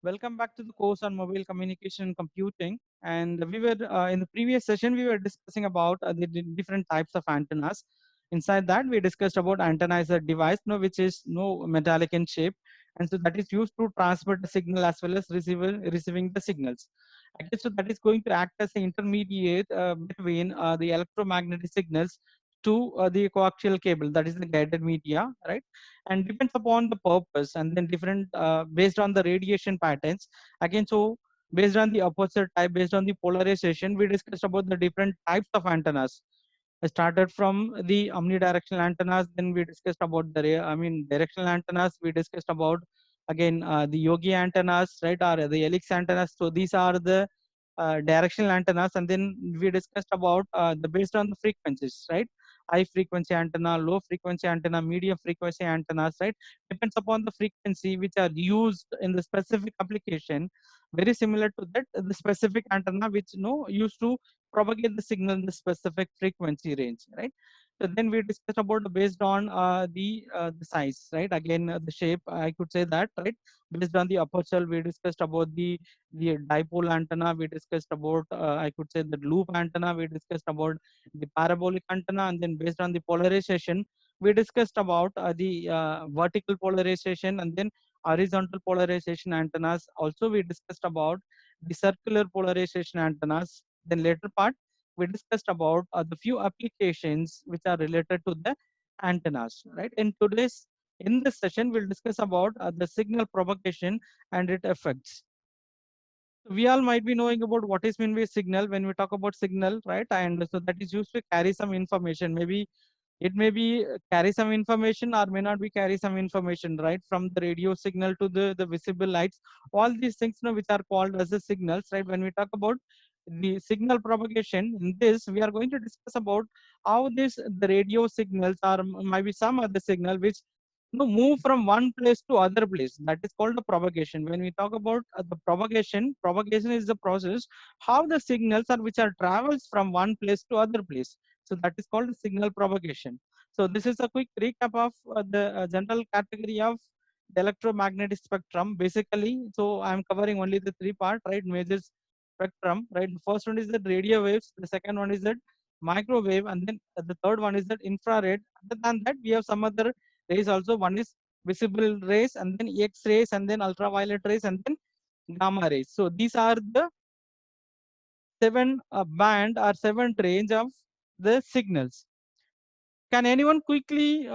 Welcome back to the course on mobile communication and computing. And we were in the previous session we were discussing about the different types of antennas. Inside that we discussed about antenna is a device, no, which is no metallic in shape, and so that is used to transmit the signal as well as receiving the signals. Okay, so that is going to act as an intermediate between the electromagnetic signals to the coaxial cable, that is the guided media, right? And depends upon the purpose and then different based on the radiation patterns. Again, so based on the aperture type, based on the polarization, we discussed about the different types of antennas. I started from the omnidirectional antennas, then we discussed about the directional antennas. We discussed about again the yogi antennas, right, or the helix antennas. So these are the directional antennas, and then we discussed about the based on the frequencies, right? High frequency antenna, low frequency antenna, medium frequency antennas, right? Depends upon the frequency which are used in the specific application. Very similar to that, the specific antenna which used to propagate the signal in the specific frequency range, right? So then we discussed about based on the size, right? Again, the shape, I could say that, right? Based on the aperture, we discussed about the dipole antenna. We discussed about I could say the loop antenna. We discussed about the parabolic antenna, and then based on the polarization, we discussed about the vertical polarization and then horizontal polarization antennas. Also, we discussed about the circular polarization antennas. Then later part, we discussed about the few applications which are related to the antennas. Right. In this session, we'll discuss about the signal propagation and its effects. We all might be knowing about what is mean by signal when we talk about signal, right? And so that is used to carry some information. Maybe it may be carry some information or may not be carry some information, right? From the radio signal to the visible lights, all these things which are called as the signals, right? When we talk about the signal propagation, in this we are going to discuss about how this the radio signals or might be some other signal which move from one place to other place. That is called the propagation. When we talk about the propagation is the process how the signals are which are travels from one place to other place. So that is called signal propagation. So this is a quick recap of the general category of the electromagnetic spectrum. Basically, so I am covering only the three part, right? Major spectrum, right? The first one is the radio waves. The second one is that microwave, and then the third one is that infrared. Other than that, we have some other rays also. One is visible rays, and then X rays, and then ultraviolet rays, and then gamma rays. So these are the seven band or seven range of the signals. Can anyone quickly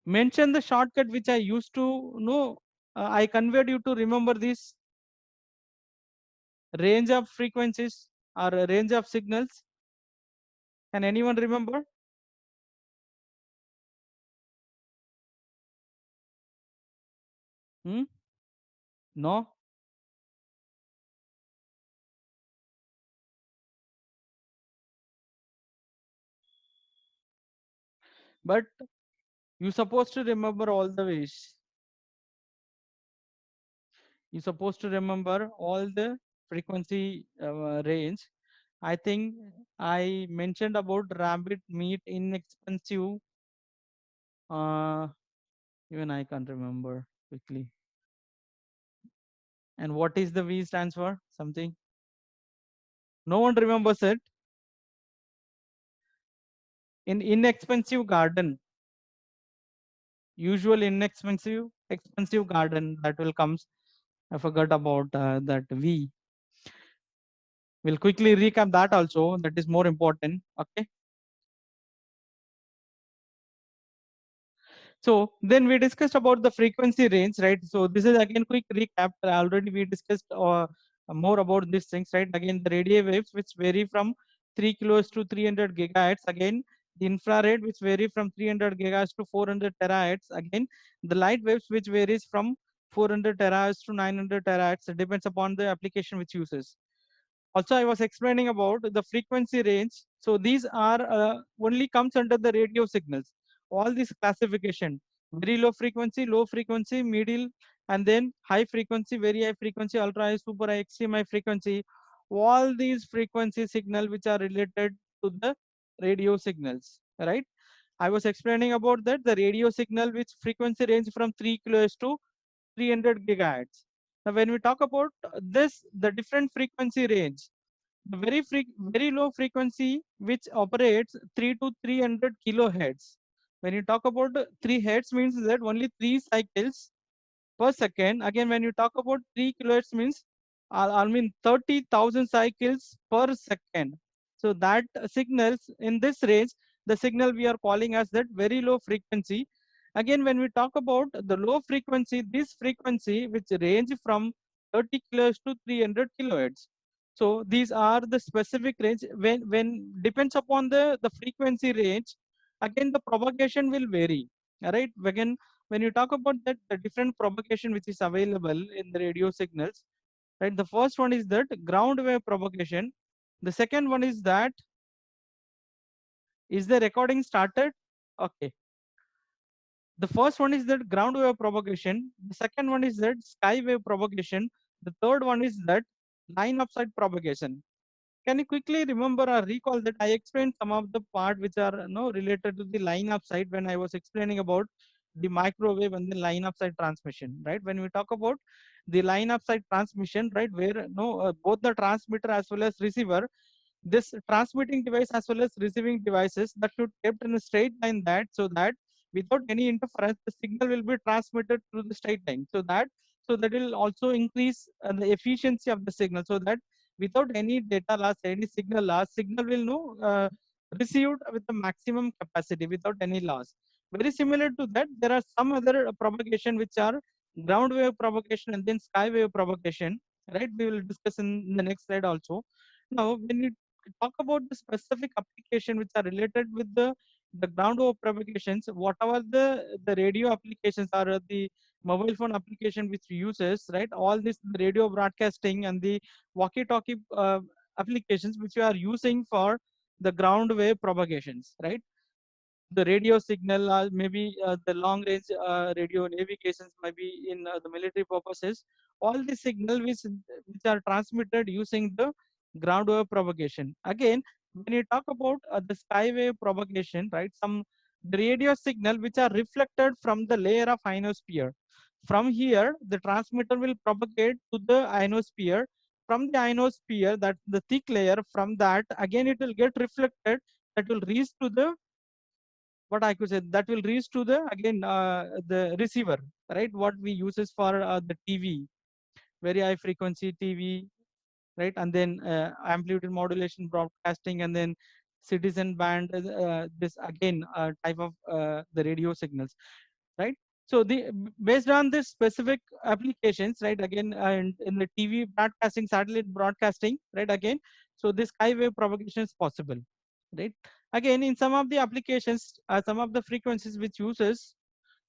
mention the shortcut which I used to know? I conveyed you to remember this range of frequencies or a range of signals. Can anyone remember? Hmm? No, but you supposed to remember all the ways. You supposed to remember all the frequency range. I think I mentioned about rabbit meat inexpensive. Uh, Even I can't remember quickly. And what is the V stands for? Something. No one remembers it. In inexpensive garden, usual expensive garden that will comes. I forgot about that V. We'll quickly recap that also. That is more important. Okay. So then we discussed about the frequency range, right? So this is again quick recap. Already we discussed more about these things, right? Again, the radio waves which vary from 3 kilohertz to 300 gigahertz. Again, the infrared which vary from 300 gigahertz to 400 terahertz. Again, the light waves which varies from 400 terahertz to 900 terahertz. It depends upon the application which uses. Also, I was explaining about the frequency range. So these are only comes under the radio signals. All these classification, very low frequency, middle, and then high frequency, very high frequency, ultra high, super high, extreme high frequency. All these frequency signal which are related to the radio signals, right? I was explaining about that the radio signal which frequency range from 3 kilohertz to 300 gigahertz. Now, when we talk about this, the different frequency range, the very low frequency which operates 3 to 300 kilohertz. When you talk about 3 hertz means that only 3 cycles per second. Again, when you talk about 3 kilohertz means I mean 30,000 cycles per second. So that signals in this range, the signal we are calling as that very low frequency. Again, when we talk about the low frequency, this frequency which range from 30 kilohertz to 300 kilohertz. So these are the specific range. When depends upon the frequency range, again the propagation will vary. All right. Again, when you talk about that, the different propagation which is available in the radio signals, right? The first one is that ground wave propagation. The second one is that, is the recording started? Okay. The first one is that ground wave propagation. The second one is that sky wave propagation. The third one is that line of sight propagation. Can you quickly remember or recall that I explained some of the part which are related to the line of sight when I was explaining about the microwave and the line of sight transmission, right? When we talk about the line of sight transmission, right, where both the transmitter as well as receiver, this transmitting device as well as receiving devices that should kept in a straight line, that so that without any interference the signal will be transmitted through the straight line, so that will also increase the efficiency of the signal, so that without any data loss, any signal loss, signal will received with the maximum capacity without any loss. Very similar to that, there are some other propagation which are ground wave propagation and then sky wave propagation, right? We will discuss in the next slide also. Now, when you talk about the specific application which are related with the ground wave propagations, whatever the radio applications or the mobile phone application which uses, right, all this radio broadcasting and the walkie talkie applications which we are using for the ground wave propagations, right? The radio signal, maybe the long range radio navigations, maybe in the military purposes, all the signal which are transmitted using the ground wave propagation. Again, when you talk about the sky wave propagation, right, some the radio signal which are reflected from the layer of ionosphere. From here the transmitter will propagate to the ionosphere. From the ionosphere, that the thick layer, from that again it will get reflected, that will reach to the, what I could say, that will reach to the again the receiver, right? What we uses for the TV, very high frequency TV, right? And then amplitude modulation broadcasting, and then citizen band, this again type of the radio signals, right? So the based on this specific applications, right? Again, in the TV broadcasting, satellite broadcasting, right? Again, so this sky wave propagation is possible, right? Again, in some of the applications, some of the frequencies which uses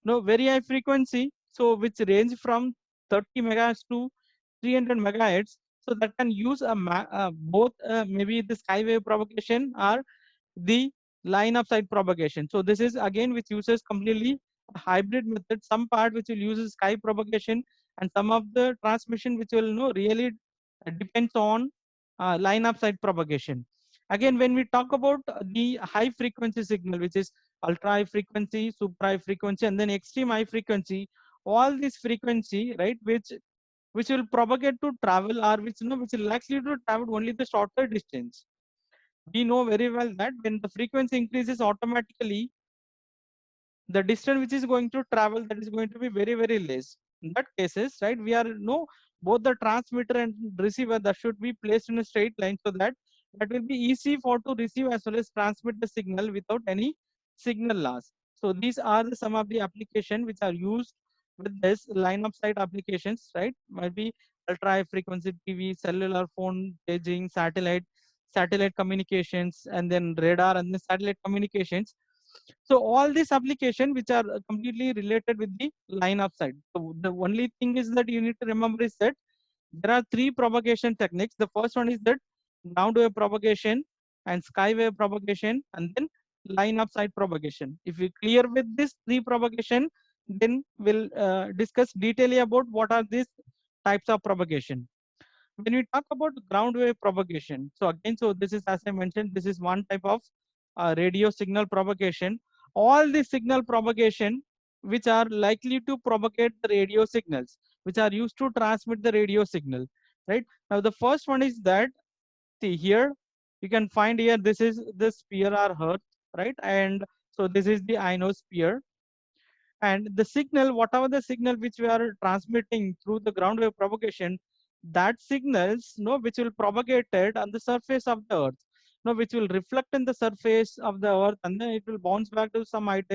very high frequency, so which range from 30 megahertz to 300 megahertz. So that can use both maybe the sky wave propagation or the line of sight propagation. So this is again which uses completely a hybrid method. Some part which will use sky propagation, and some of the transmission which will really depends on line of sight propagation. Again, when we talk about the high frequency signal, which is ultra high frequency, super high frequency, and then extreme high frequency, all this frequency, right, which will propagate to travel, or which is likely to travel only the shorter distance. We know very well that when the frequency increases, automatically the distance which is going to travel, that is going to be very very less. In that cases, right, we are both the transmitter and receiver that should be placed in a straight line, so that that will be easy for to receive as well as transmit the signal without any signal loss. So these are some of the application which are used with this line of sight applications, right? Might be ultra high frequency TV, cellular phone, paging, satellite communications, and then radar and then satellite communications. So all these application which are completely related with the line of sight. So the only thing is that you need to remember is that there are three propagation techniques. The first one is that ground wave propagation and sky wave propagation, and then line of sight propagation. If we clear with this three propagation, then we'll discuss detailedly about what are these types of propagation. When we talk about ground wave propagation, so again, so this is, as I mentioned, this is one type of radio signal propagation. All the signal propagation, which are likely to propagate the radio signals, which are used to transmit the radio signal, right? Now the first one is that, see here, you can find here, this is the sphere or earth, right? And so this is the ionosphere, and the signal, whatever the signal which we are transmitting through the ground wave propagation, that signals, which will propagate it on the surface of the earth, which will reflect in the surface of the earth, and then it will bounce back to some height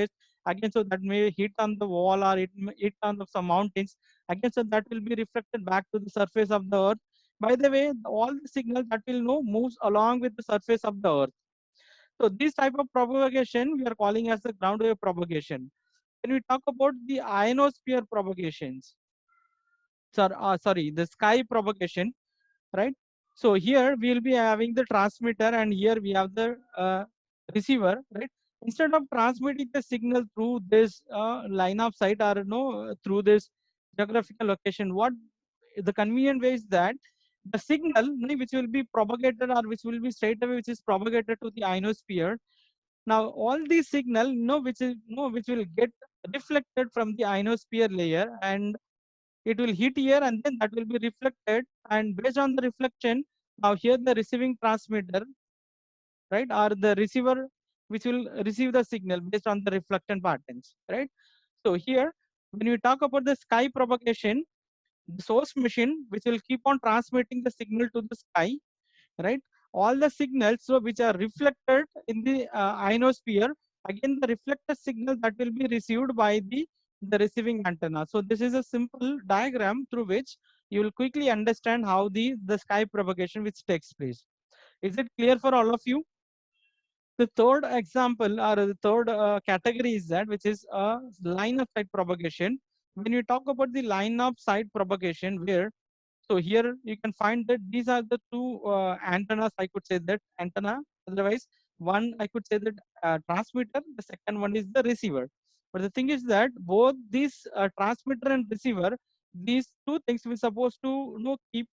again, so that may hit on the wall, or it may hit on some mountains again, so that will be reflected back to the surface of the earth. By the way, all the signals that will moves along with the surface of the earth. So this type of propagation we are calling as the ground wave propagation. When we talk about the ionosphere propagations, sorry, the sky propagation, right? So here we will be having the transmitter, and here we have the receiver, right? Instead of transmitting the signal through this line of sight, or through this geographical location, what the convenient way is that the signal, which will be propagated, or which will be straight away, which is propagated to the ionosphere. Now all these signal, which is which will get reflected from the ionosphere layer, and it will hit here, and then that will be reflected, and based on the reflection, now here the receiving transmitter, right, or the receiver, which will receive the signal based on the reflection patterns, right? So here, when we talk about the sky propagation, the source machine, which will keep on transmitting the signal to the sky, right? All the signals, so which are reflected in the ionosphere, again the reflected signal that will be received by the receiving antenna. So this is a simple diagram through which you will quickly understand how the sky propagation which takes place. Is it clear for all of you? The third example, or the third category, is that which is a line of sight propagation. When you talk about the line of sight propagation, where, so here you can find that these are the two antennas. I could say that antenna. Otherwise, one I could say that transmitter. The second one is the receiver. But the thing is that both these transmitter and receiver, these two things we supposed to keep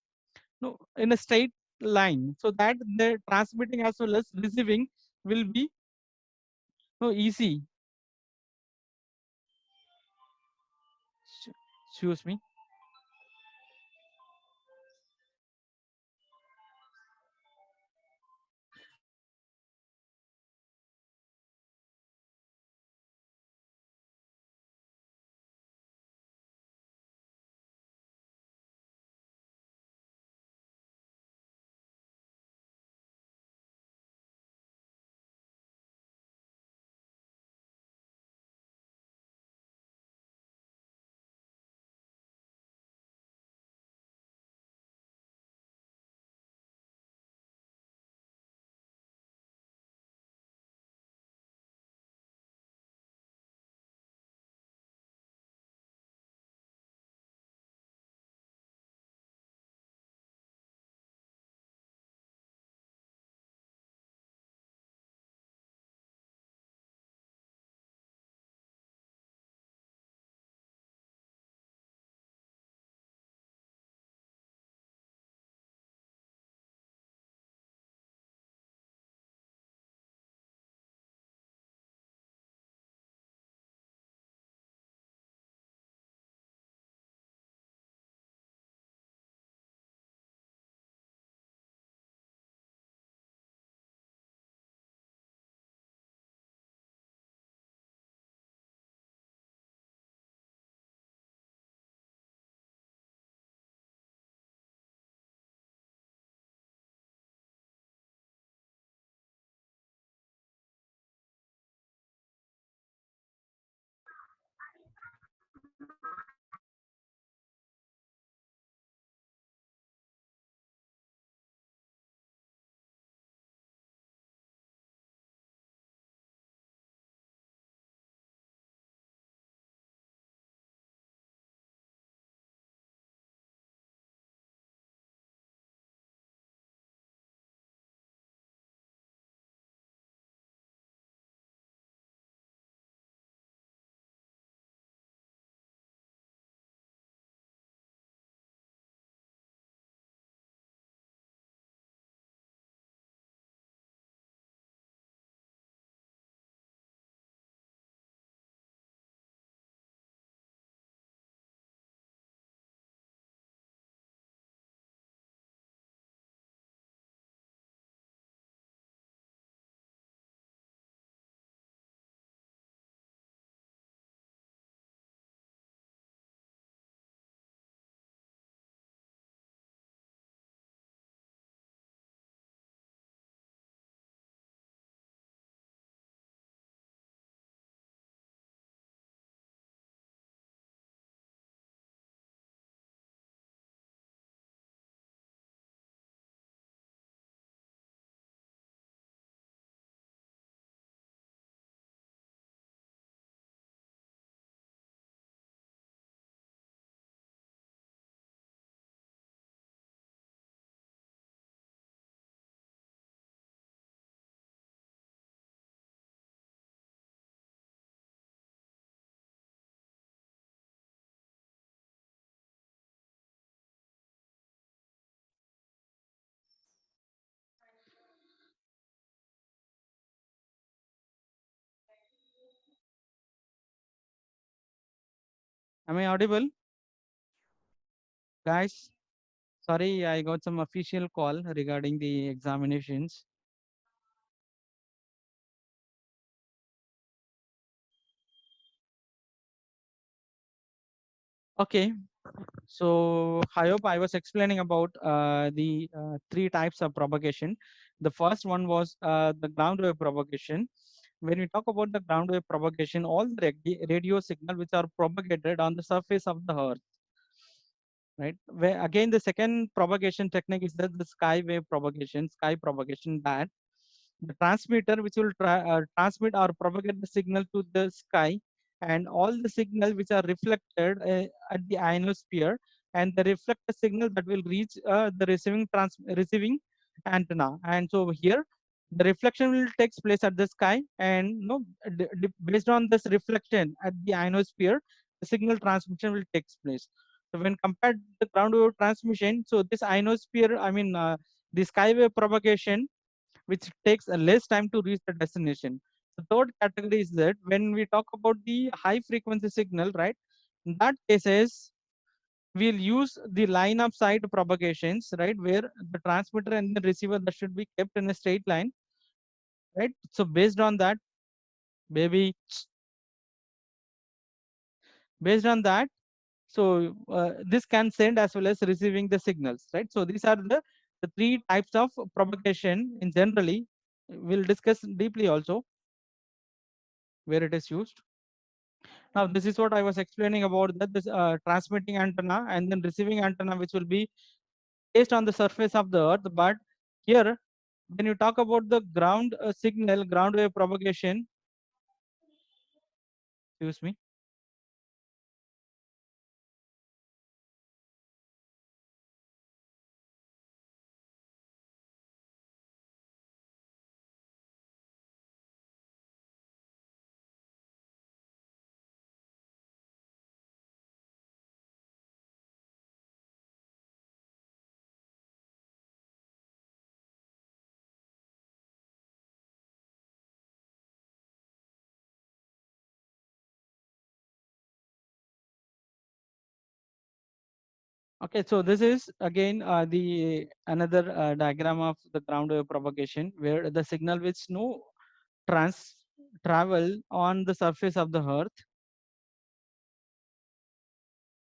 in a straight line, so that the transmitting as well as receiving will be easy. Excuse me. Am I audible, guys? Sorry, I got some official call regarding the examinations. Okay, so I hope I was explaining about the three types of propagation. The first one was the ground wave propagation. When we talk about the ground wave propagation, all the radio signal which are propagated on the surface of the Earth, right? Where again the second propagation technique is that the sky wave propagation, sky propagation, that the transmitter which will transmit or propagate the signal to the sky, and all the signal which are reflected at the ionosphere, and the reflected signal that will reach the receiving antenna. And so here the reflection will takes place at the sky, and based on this reflection at the ionosphere, the signal transmission will takes place. So when compared to the ground wave transmission, so this ionosphere, the skywave propagation, which takes a less time to reach the destination. The third category is that when we talk about the high frequency signal, right? In that cases, we'll use the line of sight propagations, right? Where the transmitter and the receiver that should be kept in a straight line, right? So based on that, maybe based on that, so this can send as well as receiving the signals, right? So these are the three types of propagation in generally. We'll discuss deeply also where it is used. Now, this is what I was explaining about that this transmitting antenna and then receiving antenna, which will be placed on the surface of the Earth. But here, when you talk about the ground signal, ground wave propagation, excuse me. Okay, so this is again the another diagram of the ground wave propagation, where the signal which no trans travel on the surface of the Earth,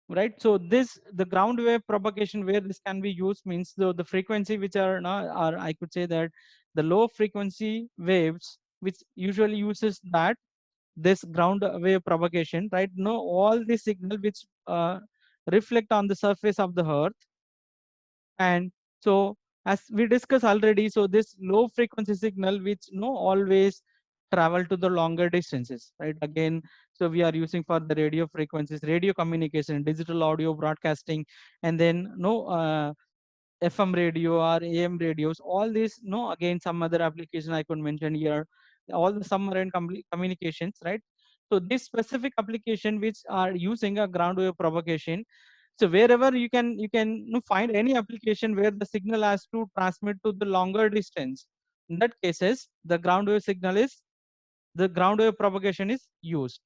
right? So this the ground wave propagation where this can be used means the frequency which are now are, I could say that the low frequency waves which usually uses that this ground wave propagation, right? No, all the signal which reflect on the surface of the Earth. And so as we discussed already, so this low frequency signal which no always travel to the longer distances, right? Again, so we are using for the radio frequencies, radio communication, digital audio broadcasting, and then FM radio or AM radios, all these, no, again, some other application I could mention here, all the submarine communications, right? So this specific application which are using a ground wave propagation. So wherever you can find any application where the signal has to transmit to the longer distance. In that cases, the ground wave signal is the ground wave propagation is used.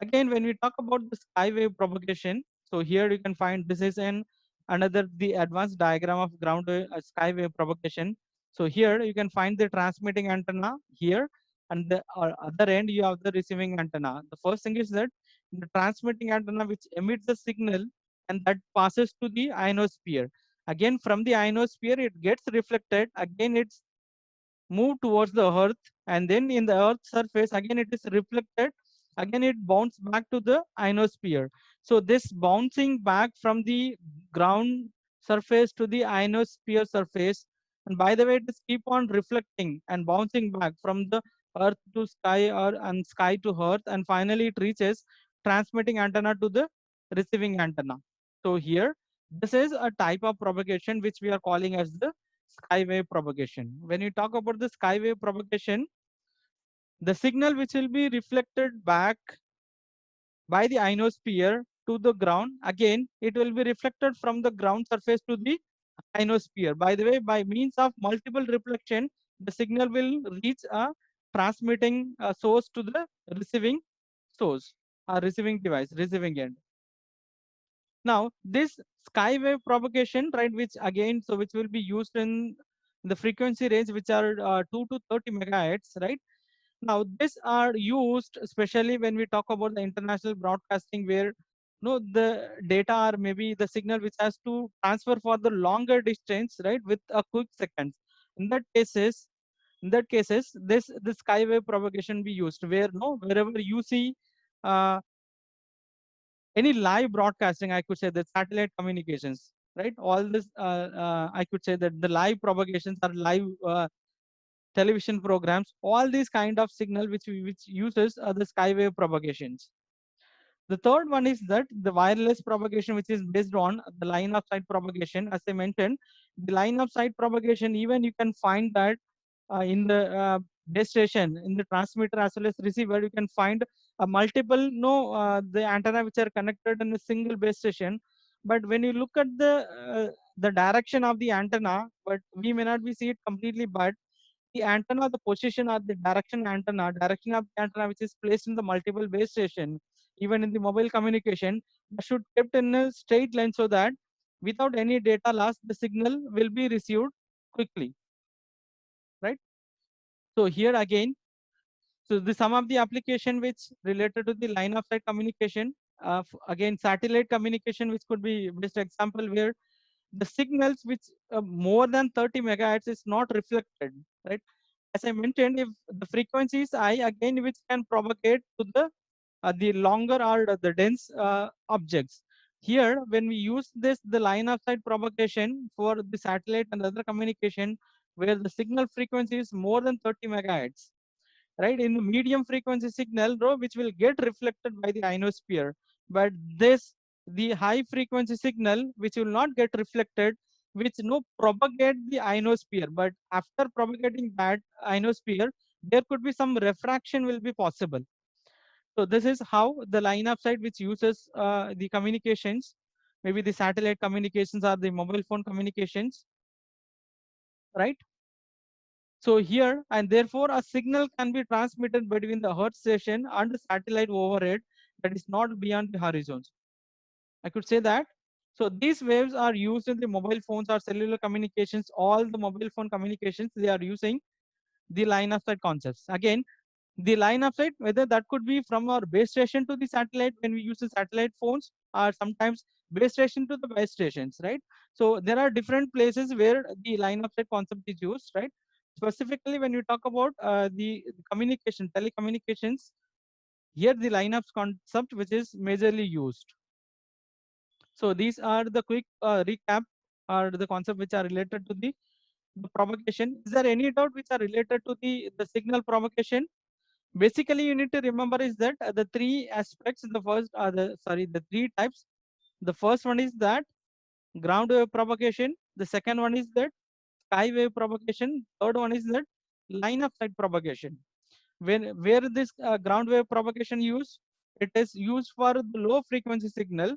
Again, when we talk about the sky wave propagation, so here you can find this is an another the advanced diagram of ground wave, sky wave propagation. So here you can find the transmitting antenna here, and the other end you have the receiving antenna. The first thing is that the transmitting antenna which emits the signal and that passes to the ionosphere. Again, from the ionosphere it gets reflected. Again, it's move towards the earth, and then in the earth surface again it is reflected, again it bounces back to the ionosphere. So this bouncing back from the ground surface to the ionosphere surface, and by the way it is keep on reflecting and bouncing back from the earth to sky, or and sky to earth, and finally it reaches transmitting antenna to the receiving antenna. So here this is a type of propagation which we are calling as the skywave propagation. When you talk about the skywave propagation, the signal which will be reflected back by the ionosphere to the ground, again, it will be reflected from the ground surface to the ionosphere. By the way, by means of multiple reflection, the signal will reach a transmitting source to the receiving source, or receiving device, receiving end. Now, this skywave propagation, right, which again, so which will be used in the frequency range, which are 2 to 30 megahertz, right? Now, these are used especially when we talk about the international broadcasting, where the data or maybe the signal which has to transfer for the longer distance, right, with a quick seconds. In that cases, this skywave propagation be used, where wherever you see uh, any live broadcasting, I could say that satellite communications, right? All this, I could say that the live propagations are live television programs. All these kind of signal which uses the skywave propagations. The third one is that the wireless propagation, which is based on the line of sight propagation. As I mentioned, the line of sight propagation, even you can find that in the base station, in the transmitter as well as receiver, you can find multiple the antenna which are connected in a single base station. But when you look at the direction of the antenna, but we may not be see it completely, but the antenna, the position or the direction of the antenna which is placed in the multiple base station, even in the mobile communication, that should kept in a straight line so that without any data loss, the signal will be received quickly, right? So here again, so the some of the application which related to the line of sight communication, again satellite communication, which could be best example where the signals which more than 30 megahertz is not reflected, right? As I mentioned, if the frequency is high, again which can propagate to the longer or the dense objects. Here, when we use the line of sight propagation for the satellite and other communication, where the signal frequency is more than 30 megahertz, right? In the medium frequency signal, which will get reflected by the ionosphere, but the high frequency signal, which will not get reflected, which propagate the ionosphere, but after propagating that ionosphere, there could be some refraction will be possible. So this is how the line of sight which uses the communications, maybe the satellite communications or the mobile phone communications, right? So here, and therefore a signal can be transmitted between the earth station and the satellite overhead that is not beyond the horizons. I could say that. So these waves are used in the mobile phones or cellular communications. All the mobile phone communications, they are using the line of sight concepts. Again, the line of sight, whether that could be from our base station to the satellite when we use the satellite phones, or sometimes base station to the base stations, right? So there are different places where the line of sight concept is used, right? Specifically, when you talk about the communication, telecommunications, here the line of concept which is majorly used. So these are the quick recap or the concept which are related to the propagation. Is there any doubt which are related to the signal propagation? Basically, you need to remember is that the three aspects. The first are the three types. The first one is that ground wave propagation. The second one is that sky wave propagation. Third one is that line of sight propagation. Where this ground wave propagation used, it is used for the low frequency signal,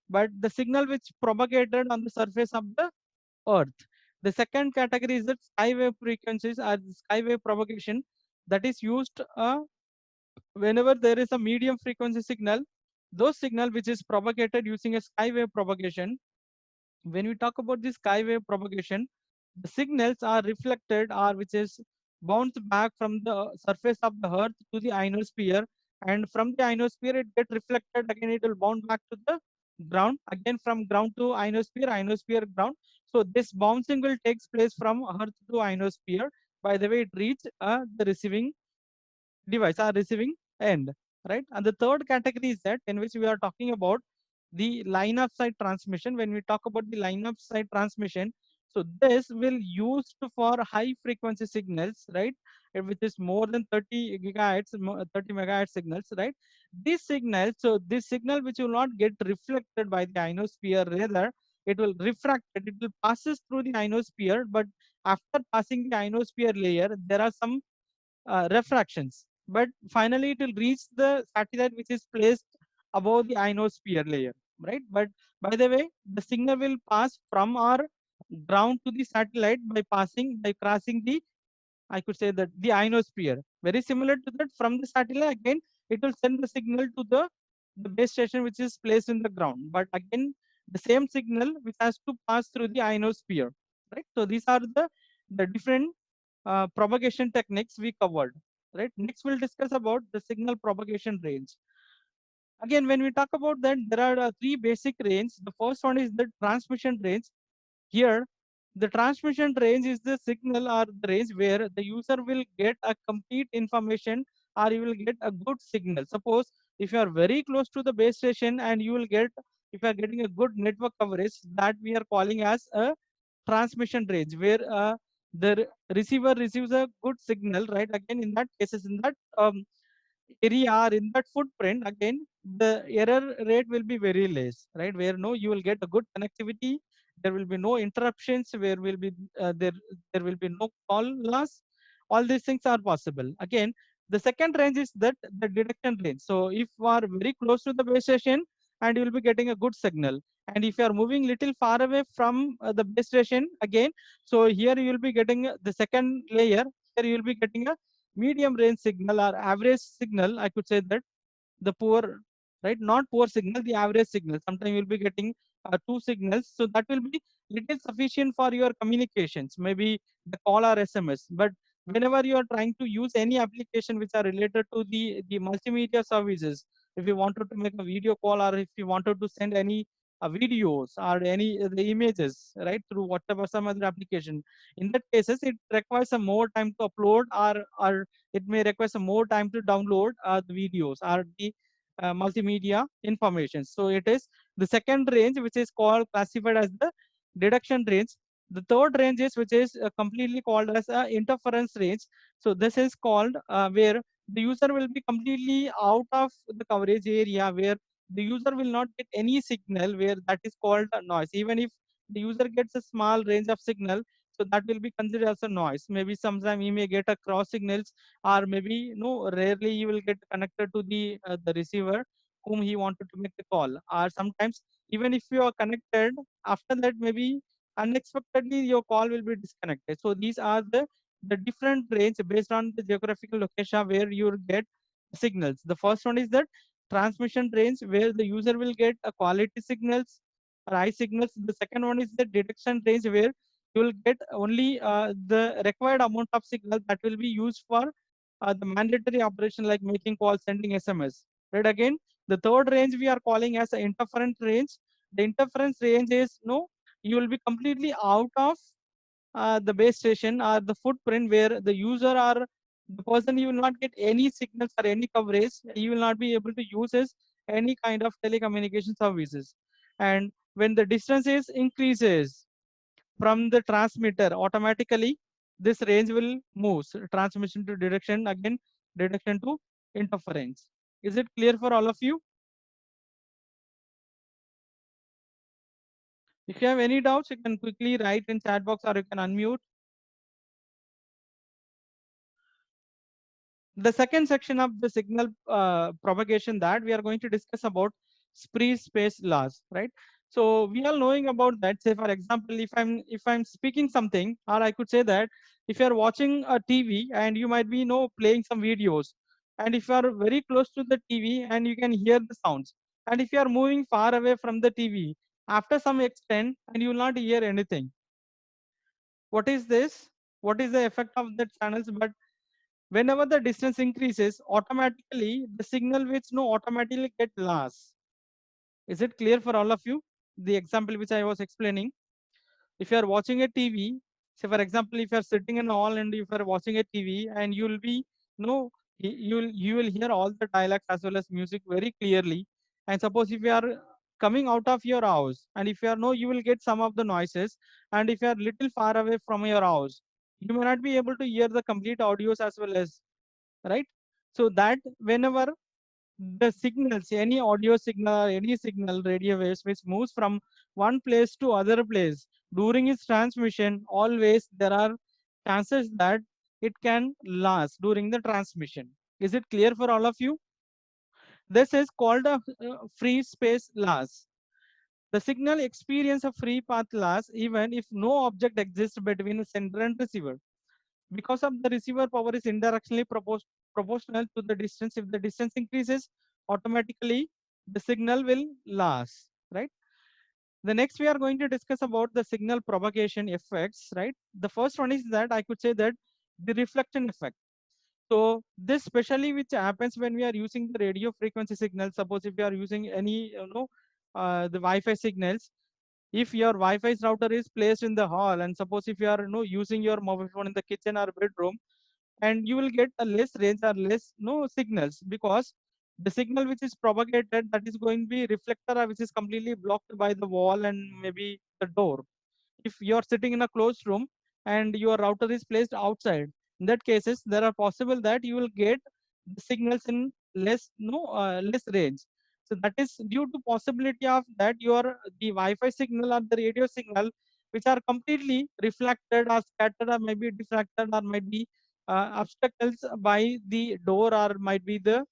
but the signal which propagated on the surface of the earth. The second category is that sky wave frequencies or sky wave propagation, that is used whenever there is a medium frequency signal, those signal which is propagated using a skywave propagation. When we talk about this skywave propagation, the signals are reflected or which is bounced back from the surface of the earth to the ionosphere, and from the ionosphere it get reflected again, it will bounce back to the ground, again from ground to ionosphere ground. So this bouncing will takes place from earth to ionosphere. By the way, it reach the receiving device or receiving end, right? And the third category is that in which we are talking about the line of sight transmission. When we talk about the line of sight transmission, so this will used for high frequency signals, right? Which is more than 30 gigahertz, 30 megahertz signals, right? These signals, so this signal which will not get reflected by the ionosphere, rather it will refract it, it will passes through the ionosphere, but after passing the ionosphere layer, there are some refractions. But finally, it will reach the satellite which is placed above the ionosphere layer, right? But by the way, the signal will pass from our ground to the satellite by crossing the, I could say that the ionosphere. Very similar to that, from the satellite again, it will send the signal to the base station which is placed in the ground. But again, the same signal which has to pass through the ionosphere, right? So these are the different propagation techniques we covered, right? Next, we'll discuss about the signal propagation range. Again, when we talk about that, there are three basic range. The first one is the transmission range. Here, the transmission range is the signal or the range where the user will get a complete information or you will get a good signal. Suppose if you are very close to the base station and you will get, if you are getting a good network coverage, that we are calling as a transmission range, where receiver receives a good signal, right? Again, in that cases, in that area or in that footprint, again the error rate will be very less, right? Where no, you will get a good connectivity, there will be no interruptions, where will be there will be no call loss. All these things are possible. Again, the second range is that the detection range. So if you are very close to the base station and you will be getting a good signal, and if you are moving little far away from the base station, again, so here you will be getting the second layer. Here you will be getting a medium range signal or average signal, I could say that. The poor, right? Not poor signal, the average signal. Sometimes you'll be getting two signals. So that will be little sufficient for your communications, maybe the call or SMS. But whenever you are trying to use any application which are related to the multimedia services, if you wanted to make a video call or if you wanted to send any videos or any the images, right, through WhatsApp or some other application, in that cases it requires some more time to upload, or it may require some more time to download the videos or the multimedia information. So it is the second range, which is called classified as the deduction range. The third range is which is completely called as a interference range. So this is called where the user will be completely out of the coverage area, where the user will not get any signal, where that is called a noise. Even if the user gets a small range of signal, so that will be considered as a noise. Maybe sometime he may get a cross signals, or maybe no, rarely you will get connected to the receiver whom he wanted to make the call. Or sometimes even if you are connected, after that maybe unexpectedly your call will be disconnected. So these are the different range based on the geographical location where you will get signals. The first one is that transmission range, where the user will get a quality signals or high signals. The second one is the detection range, where you will get only the required amount of signal that will be used for the mandatory operation like making calls, sending SMS. Right? Again, the third range we are calling as the interference range. The interference range is no, you will be completely out of the base station or the footprint, where the user or the person, you will not get any signals or any coverage. You will not be able to use any kind of telecommunication services. And when the distance is increases from the transmitter, automatically this range will move. So transmission to detection, again detection to interference. Is it clear for all of you? If you have any doubts, you can quickly write in chat box or you can unmute. The second section of the signal propagation that we are going to discuss about free space laws, right? So we are knowing about that. Say for example, if I'm speaking something, or I could say that if you are watching a TV and you might be playing some videos, and if you are very close to the TV and you can hear the sounds, and if you are moving far away from the TV, after some extent and you will not hear anything. What is this? What is the effect of the channels? But whenever the distance increases, automatically the signal which automatically get lost. Is it clear for all of you? The example which I was explaining. If you are watching a TV, say for example, if you are sitting in a hall and if you are watching a TV, and you will be you will hear all the dialects as well as music very clearly. And suppose if you are coming out of your house, and if you are you will get some of the noises. And if you are little far away from your house, you may not be able to hear the complete audios as well as, right? So that whenever the signals, any audio signal, any signal, radio waves which moves from one place to other place, during its transmission, always there are chances that it can last during the transmission. Is it clear for all of you? This is called a free space loss. The signal experience a free path loss even if no object exists between the sender and receiver, because of the receiver power is indirectly proportional to the distance. If the distance increases, automatically the signal will last, right? The next we are going to discuss about the signal propagation effects, right? The first one is that I could say that the reflection effect. So this specially which happens when we are using the radio frequency signal. Suppose if you are using any, the Wi-Fi signals, if your Wi-Fi router is placed in the hall, and suppose if you are using your mobile phone in the kitchen or bedroom, and you will get a less range or less signals, because the signal which is propagated, that is going to be reflector, which is completely blocked by the wall and maybe the door. If you are sitting in a closed room and your router is placed outside, in that cases there are possible that you will get the signals in less range. So that is due to possibility of that your the Wi-Fi signal or the radio signal, which are completely reflected or scattered or maybe diffracted or might be obstacles by the door or might be the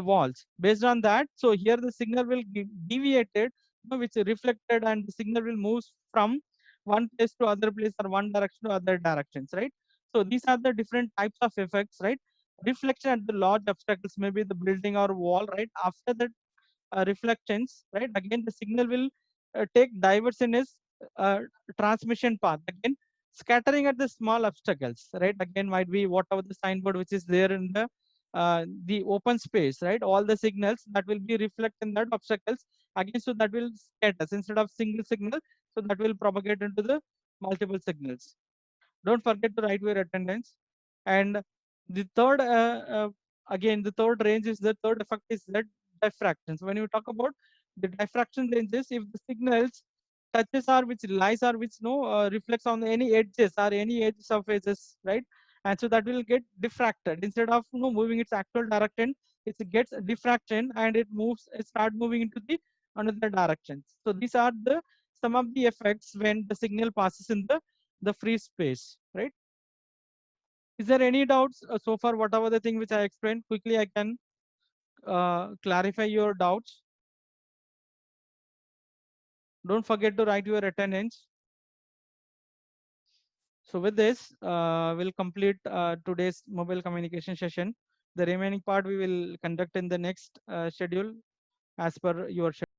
walls. Based on that, so here the signal will deviated, which reflected, and the signal will move from one place to other place or one direction to other directions, right? So these are the different types of effects, right? Reflection at the large obstacles, maybe the building or wall, right? After that reflections, right? Again, the signal will take diverse in its uh, transmission path. Again, scattering at the small obstacles, right? Again, might be whatever the signboard which is there in the open space, right? All the signals that will be reflected in that obstacles. Again, so that will scatter instead of single signal, so that will propagate into the multiple signals. Don't forget to write your attendance. And the third, again, the third range is the third effect is that diffractions. When you talk about the diffraction ranges, if the signals touches or which lies or which no reflects on any edges or any edge surfaces, right? And so that will get diffracted instead of moving its actual direction. It gets diffraction and it moves. It start moving into the another direction. So these are the some of the effects when the signal passes in the free space, right? Is there any doubts so far? Whatever the thing which I explained quickly, I can clarify your doubts. Don't forget to write your attendance. So with this, we'll complete today's mobile communication session. The remaining part we will conduct in the next schedule as per your schedule.